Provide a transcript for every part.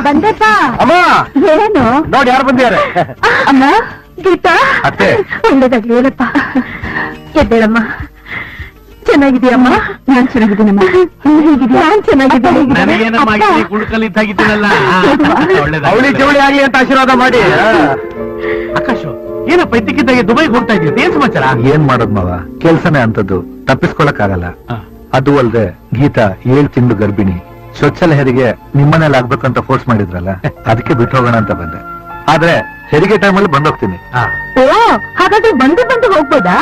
ಬಂದಪ್ಪ. ಅಮ್ಮ ಏನು ನೋಡಿ ಯಾರು ಬಂದಿದ್ದಾರೆ. ಅಮ್ಮ ಗೀತಾ ಅತ್ತೆ. ಒಳ್ಳೇದಾಗ್ಲಿ ಏನಪ್ಪ. ಎದ್ದೇಳಮ್ಮ. ಚೆನ್ನಾಗಿದೀಯಮ್ಮ? ನಾನ್ ಚೆನ್ನಾಗಿದ್ದೀನಮ್ಮ. ನಾನ್ ಚೆನ್ನಾಗಿದ್ದೀನಿ. ಗುಳ್ಕಲಿದ್ದಾಗಿದ್ದೀನಲ್ಲ. ಅವಳಿ ಜವಳಿ ಆಗ್ಲಿ ಅಂತ ಆಶೀರ್ವಾದ ಮಾಡಿ. ಆಕಾಶು ಏನಪ್ಪ ಇದ್ದಕ್ಕಿದ್ದಾಗೆ ದುಬೈಗೆ ಹೋಗ್ತಾ ಇದೀಯ, ಏನ್ ಸಮಾಚಾರ? ಏನ್ ಮಾಡೋದ್ ಮಾವ, ಕೆಲ್ಸನೇ ಅಂತದ್ದು, ತಪ್ಪಿಸ್ಕೊಳಕ್ ಆಗಲ್ಲ. ಅದು ಅಲ್ದೆ ಗೀತಾ 7 ತಿಂಗಳು ಗರ್ಭಿಣಿ, ಸ್ವಚ್ಛಲ ಹೆರಿಗೆ ನಿಮ್ಮನೇಲಿ ಆಗ್ಬೇಕಂತ ಫೋರ್ಸ್ ಮಾಡಿದ್ರಲ್ಲ, ಅದಕ್ಕೆ ಬಿಟ್ಟು ಹೋಗೋಣ ಅಂತ ಬಂದೆ. ಆದ್ರೆ ಹೆರಿಗೆ ಟೈಮಲ್ಲಿ ಬಂದೋಗ್ತೀನಿ. ಓ ಹಾಗಾದ್ರೆ ಬಂದು ಹೋಗ್ಬೋದಾ?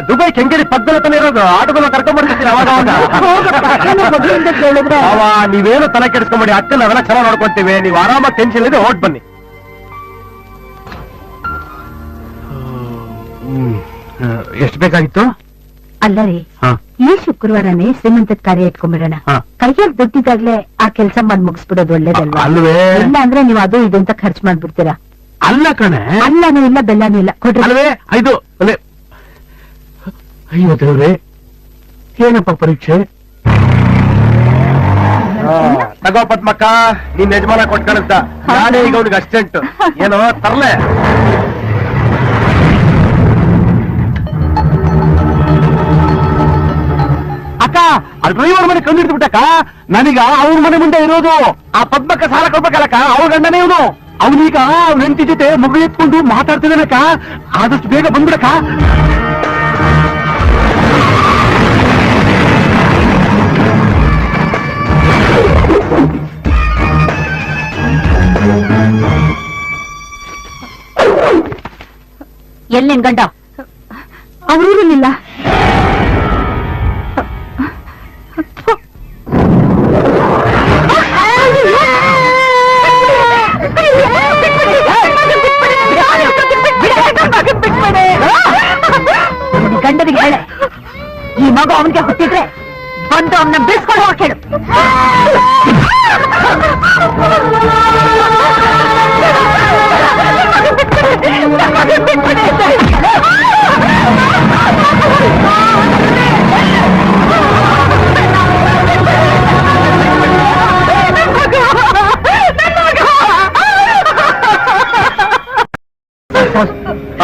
ದುಬೈ ಕೆಂಗೇರಿ ಪಕ್ಕದ ತಾನೇ ಇರೋದು, ಆಟೋಗಳನ್ನ ಕರ್ಕೊಂಡ್ ಬರ್ತೀನಿ ಅವಾಗ ಕೇಳಿದ್ರೆ ನೀವೇನು ತಲೆ ಕೆಡಿಸ್ಕೊಂಬೇಡಿ, ಅಕ್ಕ ನಾವೆಲ್ಲ ಚೆನ್ನಾಗಿ ನೋಡ್ಕೊಂತೀವಿ, ನೀವು ಆರಾಮಾಗಿ ಟೆನ್ಷನ್ ಇಲ್ಲದೆ ಹೊರಟ್ ಬನ್ನಿ. ಎಷ್ಟು ಬೇಕಾಗಿತ್ತು? ಅಲ್ಲ ರೀ, ಈ ಶುಕ್ರವಾರನೇ ಶ್ರೀಮಂತದ ಕಾರ್ಯ ಇಟ್ಕೊಂಡ್ಬಿಡೋಣ. ಕೈಯಲ್ಲಿ ದುಡ್ಡಿದಾಗ್ಲೇ ಆ ಕೆಲ್ಸ ಮಾಡಿ ಮುಗಿಸ್ಬಿಡೋದು ಒಳ್ಳೇದಲ್ವಾ? ಅಲ್ವೇ? ಇಲ್ಲ ಅಂದ್ರೆ ನೀವು ಅದು ಇದು ಅಂತ ಖರ್ಚು ಮಾಡ್ಬಿಡ್ತೀರಾ. ಅಲ್ಲ ಕಣೆ, ಅಲ್ಲನೂ ಇಲ್ಲ ಬೆಲ್ಲನೂ ಇಲ್ಲ. ಕೊಡ್ರಿ. ಅಲ್ವೇ? ಇದು ಅಯ್ಯೋ ದೇವ್ರೆ, ಏನಪ್ಪ ಪರೀಕ್ಷೆ? ತಗೋ ಪದ್ಮಕ್ಕ, ನಿನ್ ಯಜಮಾನ ಕೊಟ್ಟು ಕಳಿಸ್ದ, ನಾನೇ ಈಗ ಅವ್ನಿಗೆ ಅಸ್ಟೆಂಟ್. ಏನೋ ತರ್ಲೆ? ಅಕ್ಕ, ಆ ಡ್ರೈವರ್ ಮನೆ ಕಂಡು ಹಿಡಿದ್ಬಿಟ್ಟಕ್ಕ. ನನಗ ಅವ್ರ ಮನೆ ಮುಂದೆ ಇರೋದು ಆ ಪದ್ಮಕ್ಕ ಸಾಲ ಕೊಡ್ಬೇಕಲ್ಲಕ್ಕ, ಅವ್ರ ಗಂಡನೇ ಇವನು. ಅವನೀಗ ಅವ್ನ ಹೆಂಡತಿ ಜೊತೆ ಮಗು ಎತ್ಕೊಂಡು ಮಾತಾಡ್ತಿದ್ದಾನಕ್ಕ. ಆದಷ್ಟು ಬೇಗ ಬಂದ್ಬಿಡಕ್ಕ. ಎಲ್ಲಿ ನಿನ್ ಗಂಡ? ಅವ್ರೂರಲ್ಲಿಲ್ಲ. ಗಂಡನಿಗೆ ಹೇಳೆ, ಈ ಮಗು ಅವನಿಗೆ ಹುಟ್ಟಿದ್ರೆ ಬಂದು ಅವನ್ನ ಬಿಡಿಸ್ಕೊಂಡು ಹೋಗ ಕೇಳು.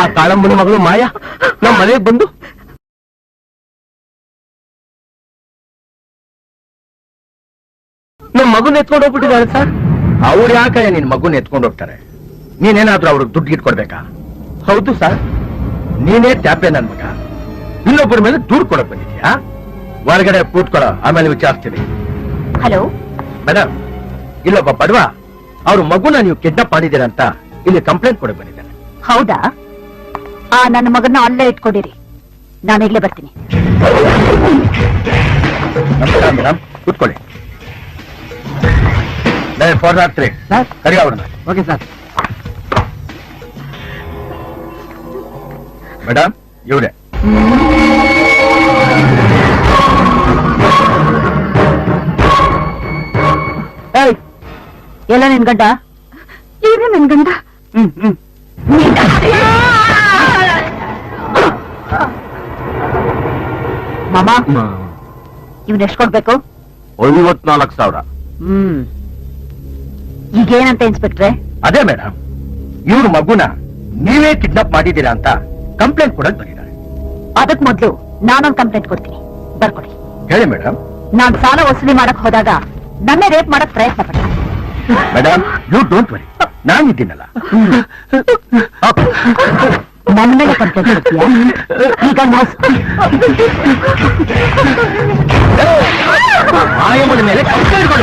ಆ ತಾಳಮ್ಮನ ಮಗಳು ಮಾಯಾ ನಮ್ಮ ಮನೆಗೆ ಬಂದು ನಮ್ಮ ಮಗುನ ಎತ್ಕೊಂಡು ಹೋಗ್ಬಿಟ್ಟಿದ್ದಾರೆ ಸರ್. ಅವ್ರು ಯಾಕೆ ನಿನ್ ಮಗುನ ಎತ್ಕೊಂಡು ಹೋಗ್ತಾರೆ? ನೀನೇನಾದ್ರೂ ಅವ್ರಿಗೆ ದುಡ್ಡು ಇಟ್ಕೊಡ್ಬೇಕಾ? ಹೌದು ಸರ್. ನೀನೇ ಟ್ಯಾಪೆ ನನ್ ಮಗ, ಇನ್ನೊಬ್ಬರ ಮೇಲೆ ದೂರ್ ಕೊಡಕ್ ಬಂದಿದ್ಯಾ? ಹೊರಗಡೆ ಕೂತ್ಕೊಳ, ಆಮೇಲೆ ವಿಚಾರಿಸ್ತೀನಿ. ಹಲೋ ಮೇಡಮ್, ಇಲ್ಲೊಬ್ಬ ಬಡವ ಅವ್ರ ಮಗುನ ನೀವು ಕಿಡ್ನಾಪ್ ಮಾಡಿದ್ದೀರ ಅಂತ ಇಲ್ಲಿ ಕಂಪ್ಲೇಂಟ್ ಕೊಡಕ್ ಬಂದಿದ್ದಾರೆ. ಹೌದಾ? ನನ್ನ ಮಗನ್ನ ಅಲ್ಲೇ ಇಟ್ಕೊಂಡಿರಿ, ನಾನು ಈಗಲೇ ಬರ್ತೀನಿ. ನಮಸ್ಕಾರ ಮೇಡಮ್, ಕೂತ್ಕೊಳ್ಳಿ. 403 ಕರಿ ಅವ್ರನ್ನ. Okay sir. ಮೇಡಮ್ ಇವ್ರೆ. ಎಲ್ಲ ನಿನ್ ಗಂಡ? ಏನೇ ನನ್ ಗಂಡ? ಮಾಮ, ಇವ್ನ ಎಷ್ಟು ಕೊಡ್ಬೇಕು? 54,000. ಈಗೇನಂತ ಇನ್ಸ್ಪೆಕ್ಟ್ರೆ? ಅದೇ ಮೇಡಮ್, ಇವ್ರ ಮಗುನ ನೀವೇ ಕಿಡ್ನಾಪ್ ಮಾಡಿದ್ದೀರಾ ಅಂತ ಕಂಪ್ಲೇಂಟ್ ಕೊಡಕ್ ಬಂದಿದ್ದಾರೆ. ಅದಕ್ ಮೊದ್ಲು ನಾನೊಂದು ಕಂಪ್ಲೇಂಟ್ ಕೊಡ್ತೀನಿ, ಬರ್ಕೊಡಿ. ಹೇಳಿ ಮೇಡಮ್. ನಾನ್ ಸಾಲ ವಸೂಲಿ ಮಾಡಕ್ ಹೋದಾಗ ನನ್ನೇ ರೇಪ್ ಮಾಡಕ್ ಪ್ರಯತ್ನ ಪಟ್ಟ. ಮೇಡಮ್ ಯು ಡೋಂಟ್ ವರಿ, ನಾನಿದ್ದೀನಲ್ಲ. ನನ್ನ ಮೇಲೆ ಕಂಪ್ಲೇಂಟ್ ಕೊಡ್ತೀಯಾ? ಈಗ ಮಾಯಮ್ಮನ ಮೇಲೆ ಕಂಪ್ಲೇಂಟ್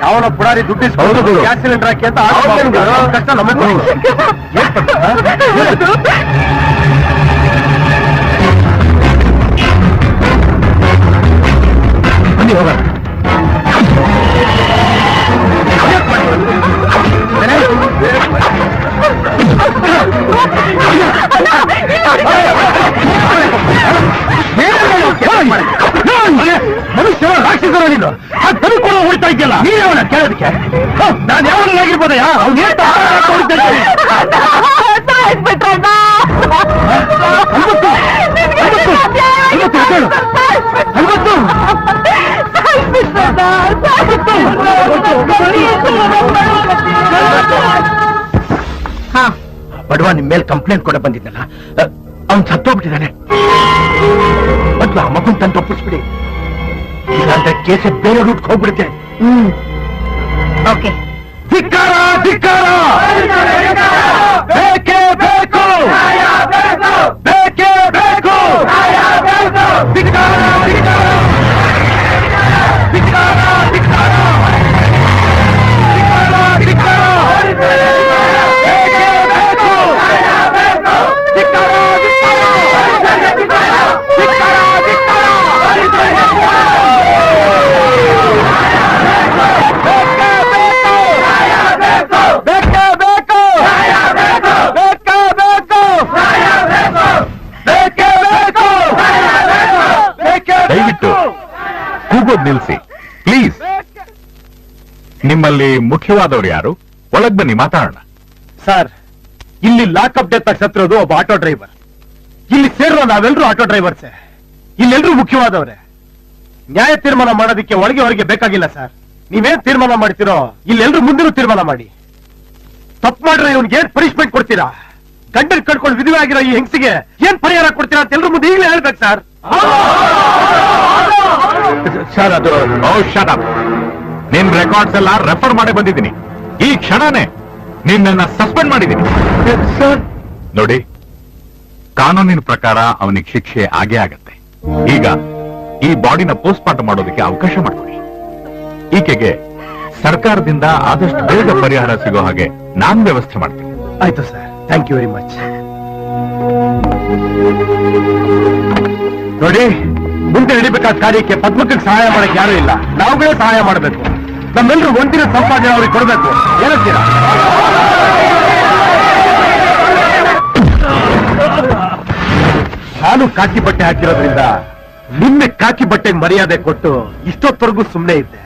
ಯಾವನ ಪುಡಾರಿ ದುಡ್ಡು ಗ್ಯಾಸ್ ಸಿಲಿಂಡರ್ ಹಾಕಿ ಅಂತ ಕಷ್ಟ ನಮಗೆ. ಬನ್ನಿ ಹೋಗೋಣ. ಮನುಷ್ಯ ರಾಕ್ಷಸರ ನೀನು, ಕೂಡ ಹೊಡಿತಾ ಇದೆಯಲ್ಲ, ನೀನು ಅವನ ಕೇಳೋದಕ್ಕೆ ನಾನು ಯಾವನಾಗಿರ್ಬೋದಯ್ಯ? ಅವ್ನು ಹಾ ಬಡವ ನಿಮ್ ಮೇಲೆ ಕಂಪ್ಲೇಂಟ್ ಕೂಡ ಬಂದಿದ್ದಲ್ಲ, ಅವ್ನ್ ಸತ್ತೋಗ್ಬಿಟ್ಟಿದ್ದಾನೆ. ಮೊದ್ಲು ಆ ಮಗುನ್ ತಂದು ಒಪ್ಪಿಸ್ಬಿಡಿ, ಇಲ್ಲಾಂದ್ರೆ ಕೇಸ ಬೇರೆ ರೂಟ್ ಹೋಗ್ಬಿಡುತ್ತೆ. ಓಕೆ. ಧಿಕ್ಕಾರ ಧಿಕ್ಕಾರ, ಬೇಕೇ ಬೇಕು, ಬೇಕೇ ಬೇಕು, ಧಿಕ್ಕಾರ ಧಿಕ್ಕಾರ, ಧಿಕ್ಕಾರ ಧಿಕ್ಕಾರ, ಧಿಕ್ಕಾರ ಧಿಕ್ಕಾರ, ಬೇಕೇ ಬೇಕು, ಧಿಕ್ಕಾರ ದಯವಿಟ್ಟು ಕೂಗೋದ್ ನಿಲ್ಸಿ ಪ್ಲೀಸ್. ನಿಮ್ಮಲ್ಲಿ ಮುಖ್ಯವಾದವರು ಯಾರು? ಒಳಗ್ ಬನ್ನಿ ಮಾತಾಡೋಣ. ಸರ್, ಇಲ್ಲಿ ಲಾಕಪ್ ಡೆತ್ ಆಗಿ ಸತ್ತಿರೋದು ಒಬ್ಬ ಆಟೋ ಡ್ರೈವರ್. ಇಲ್ಲಿ ಸೇರೋ ನಾವೆಲ್ಲರೂ ಆಟೋ ಡ್ರೈವರ್ಸೇ. ಇಲ್ಲೆಲ್ಲರೂ ಮುಖ್ಯವಾದವ್ರೆ. ನ್ಯಾಯ ತೀರ್ಮಾನ ಮಾಡೋದಕ್ಕೆ ಒಳಗೆ ಹೊರಗೆ ಬೇಕಾಗಿಲ್ಲ ಸರ್. ನೀವೇನ್ ತೀರ್ಮಾನ ಮಾಡ್ತೀರೋ ಇಲ್ಲೆಲ್ಲರೂ ಮುಂದಿನ ತೀರ್ಮಾನ ಮಾಡಿ. ತಪ್ಪು ಮಾಡ್ರೆ ಇವ್ನಿಗೆ ಏನ್ ಪನಿಷ್ಮೆಂಟ್ ಕೊಡ್ತೀರಾ? ಗಂಡನ್ ಕಡ್ಕೊಂಡು ವಿಧವೆ ಆಗಿರೋ ಈ ಹೆಂಗಸಿಗೆ ಏನ್ ಪರಿಹಾರ ಕೊಡ್ತೀರಾ ಅಂತ ಎಲ್ರೂ ಮುಂದೆ ಈಗಲೇ ಹೇಳ್ಬೇಕು ಸರ್. ಸರ್ ಅದು ನಿನ್ ರೆಕಾರ್ಡ್ಸ್ ಎಲ್ಲ ರೆಫರ್ ಮಾಡಿ ಬಂದಿದ್ದೀನಿ. ಈ ಕ್ಷಣನೇ ನಿನ್ನನ್ನ ಸಸ್ಪೆಂಡ್ ಮಾಡಿದ್ದೀನಿ. ಸರ್, ನೋಡಿ, ಕಾನೂನಿನ ಪ್ರಕಾರ ಅವನಿಗೆ ಶಿಕ್ಷೆ ಆಗೇ ಆಗತ್ತೆ. ಈಗ ಈ ಬಾಡಿನ ಪೋಸ್ಟ್ ಮಾರ್ಟಮ್ ಮಾಡೋದಕ್ಕೆ ಅವಕಾಶ ಮಾಡ್ಕೊಡಿ. ಈಕೆಗೆ ಸರ್ಕಾರದಿಂದ ಆದಷ್ಟು ಬೇಗ ಪರಿಹಾರ ಸಿಗೋ ಹಾಗೆ ನಾನ್ ವ್ಯವಸ್ಥೆ ಮಾಡ್ತೀನಿ. ಆಯ್ತು sir, thank you very much. ನೋಡಿ, ಮುಂದೆ ನಡಿಬೇಕಾದ ಕಾರ್ಯಕ್ಕೆ ಪದ್ಮಕ್ಕೆ ಸಹಾಯ ಮಾಡಕ್ಕೆ ಯಾರು ಇಲ್ಲ. ನಾವುಗಳೇ ಸಹಾಯ ಮಾಡಬೇಕು. ನಮ್ಮೆಲ್ಲರೂ ಒಂದಿನ ಸಂಪಾದನೆ ಅವ್ರಿಗೆ ಕೊಡಬೇಕು. ಏನಂತೀರಾ? ನಾನು ಕಾಕಿ ಬಟ್ಟೆ ಹಾಕಿರೋದ್ರಿಂದ ನಿನ್ನೆ ಕಾಕಿ ಬಟ್ಟೆಗೆ ಮರ್ಯಾದೆ ಕೊಟ್ಟು ಇಷ್ಟೊತ್ತವರೆಗೂ ಸುಮ್ಮನೆ ಇದ್ದೆ.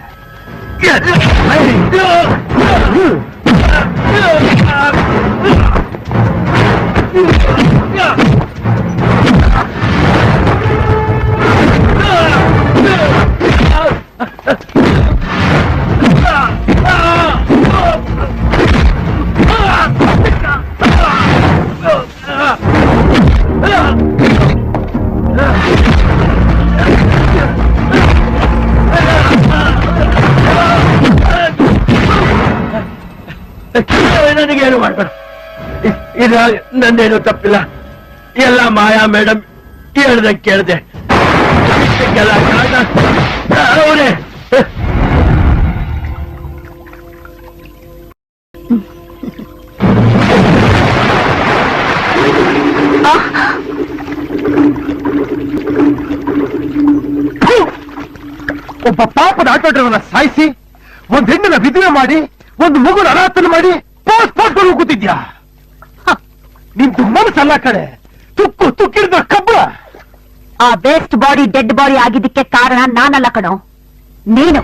ನನಗೇನು ಮಾಡ್ಬೇಡ, ಇದು ನಂದೇನು ತಪ್ಪಿಲ್ಲ. ಎಲ್ಲ ಮಾಯಾ ಮೇಡಮ್ ಹೇಳ್ದೆ ಕೇಳ್ದೆ. ಅವರೇ ಒಬ್ಬ ಪಾಪದ ಆಟೋ ಡ್ರೈವರ್ನ ಸಾಯಿಸಿ, ಒಂದ್ ಹೆಣ್ಣನ್ನ ವಿಧವೆ ಮಾಡಿ, ಒಂದು ಮಗುನ ಅನಾಥನ ಮಾಡಿ ಪೋಸ್ಟ್ ಕೂತಿದ್ಯಾ? ನಿಮ್ದು ಮನಸ್ಸಲ್ಲ ಕಡೆ, ತುಕ್ಕು ತುಕ್ಕಿಡಿದ ಕಬ್ಬ. ಆ ವೇಸ್ಟ್ ಬಾಡಿ ಡೆಡ್ ಬಾಡಿ ಆಗಿದ್ದಕ್ಕೆ ಕಾರಣ ನಾನಲ್ಲ ಕಣೋ, ನೀನು.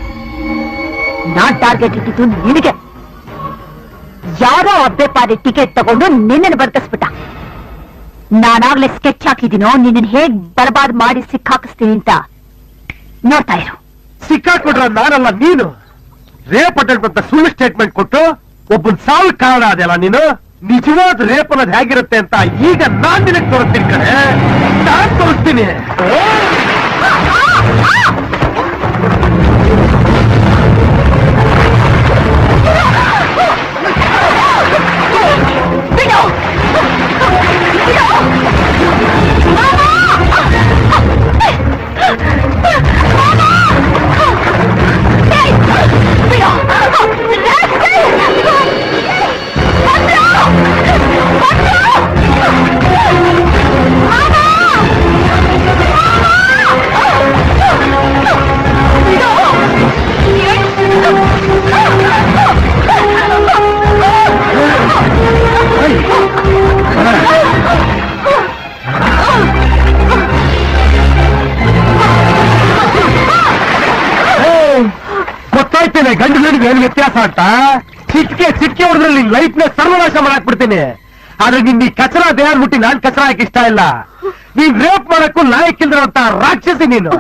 ನಾನ್ ಟಾರ್ಗೆಟ್ ಇಟ್ಟಿದ್ದು ನಿನಗೆ. ಯಾರೋ ಅಬ್ಬೆ ಪಾರಿ ಟಿಕೆಟ್ ತಗೊಂಡು ನಿನ್ನನ್ನು ಬರ್ಕಿಸ್ಬಿಟ್ಟ. ನಾನಾಗ್ಲೇ ಸ್ಕೆಚ್ ಹಾಕಿದ್ದೀನೋ ನಿನ್ನ ಹೇಗ್ ಬರ್ಬಾದ್ ಮಾಡಿ ಸಿಕ್ಕಾಕಿಸ್ತೀನಿ ಅಂತ ನೋಡ್ತಾ ಇರು. ಸಿಕ್ಕಾಕೊಟ್ರ ನಾನಲ್ಲ, ನೀನು. ರೇಪ್ ಅಟೆಂಡ್ ಅಂತ ಸುಳ್ಳು ಸ್ಟೇಟ್ಮೆಂಟ್ ಕೊಟ್ಟು ಒಬ್ಬನ್ ಸಾವು ಕಾರಣ ಅದೆಲ್ಲ ನೀನು. ನಿಜವಾದ ರೇಪ್ ಅನ್ನೋದು ಹೇಗಿರುತ್ತೆ ಅಂತ ಈಗ ನಾನ್ ನಿನಗೆ ತೋರಿಸ್ತೀನಿ ಕಣೆ, ನಾನ್ ತೋರಿಸ್ತೀನಿ. ಗೊತ್ತಾಯ್ತೇನೆ ಗಂಡು ಗಂಡಿಗೆ ಏನು ವ್ಯತ್ಯಾಸ ಅಂತ. ಚಿಟ್ಕೆ ಹೊಡೆದ್ರೆ ಲೈಫ್ ನ ಸರ್ವನಾಶ ಮಾಡಾಕ್ಬಿಡ್ತೀನಿ. ಆದ್ರೆ ನಿನ್ ಈ ಕಚರ ದೇಹ ಬಿಟ್ಟು ನಾನ್ ಕಚರ ಹಾಕಿ ಇಷ್ಟ ಇಲ್ಲ. ನೀನ್ ರೇಪ್ ಮಾಡಕ್ಕೂ ಲಾಯಕ್ಕಿಲ್ದಿರೋ ರಾಕ್ಷಸಿ ನೀನು.